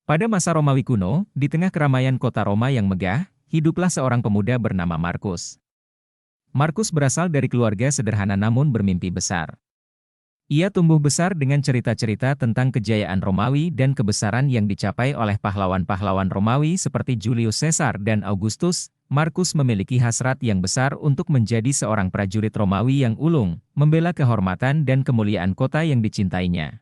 Pada masa Romawi kuno, di tengah keramaian kota Roma yang megah, hiduplah seorang pemuda bernama Markus. Markus berasal dari keluarga sederhana namun bermimpi besar. Ia tumbuh besar dengan cerita-cerita tentang kejayaan Romawi dan kebesaran yang dicapai oleh pahlawan-pahlawan Romawi seperti Julius Caesar dan Augustus. Markus memiliki hasrat yang besar untuk menjadi seorang prajurit Romawi yang ulung, membela kehormatan dan kemuliaan kota yang dicintainya.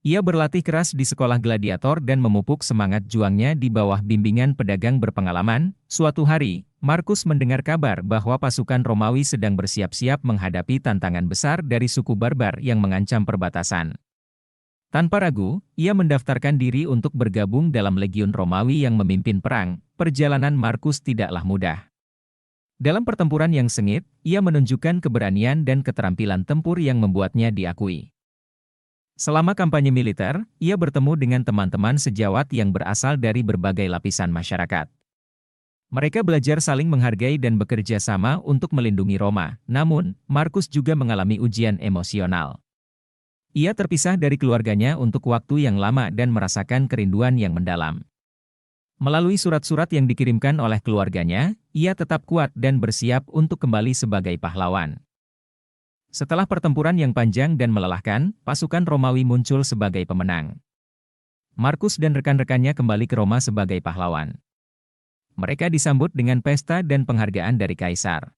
Ia berlatih keras di sekolah gladiator dan memupuk semangat juangnya di bawah bimbingan pedagang berpengalaman. Suatu hari, Markus mendengar kabar bahwa pasukan Romawi sedang bersiap-siap menghadapi tantangan besar dari suku barbar yang mengancam perbatasan. Tanpa ragu, ia mendaftarkan diri untuk bergabung dalam legiun Romawi yang memimpin perang. Perjalanan Markus tidaklah mudah. Dalam pertempuran yang sengit, ia menunjukkan keberanian dan keterampilan tempur yang membuatnya diakui. Selama kampanye militer, ia bertemu dengan teman-teman sejawat yang berasal dari berbagai lapisan masyarakat. Mereka belajar saling menghargai dan bekerja sama untuk melindungi Roma. Namun, Markus juga mengalami ujian emosional. Ia terpisah dari keluarganya untuk waktu yang lama dan merasakan kerinduan yang mendalam. Melalui surat-surat yang dikirimkan oleh keluarganya, ia tetap kuat dan bersiap untuk kembali sebagai pahlawan. Setelah pertempuran yang panjang dan melelahkan, pasukan Romawi muncul sebagai pemenang. Markus dan rekan-rekannya kembali ke Roma sebagai pahlawan. Mereka disambut dengan pesta dan penghargaan dari kaisar.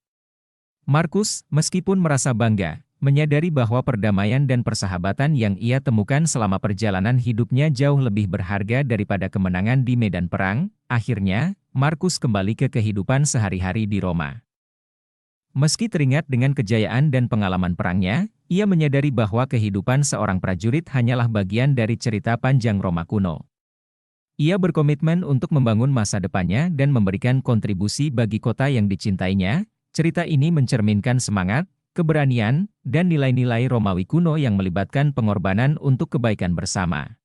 Markus, meskipun merasa bangga, menyadari bahwa perdamaian dan persahabatan yang ia temukan selama perjalanan hidupnya jauh lebih berharga daripada kemenangan di medan perang. Akhirnya, Markus kembali ke kehidupan sehari-hari di Roma. Meski teringat dengan kejayaan dan pengalaman perangnya, ia menyadari bahwa kehidupan seorang prajurit hanyalah bagian dari cerita panjang Roma kuno. Ia berkomitmen untuk membangun masa depannya dan memberikan kontribusi bagi kota yang dicintainya. Cerita ini mencerminkan semangat, keberanian, dan nilai-nilai Romawi kuno yang melibatkan pengorbanan untuk kebaikan bersama.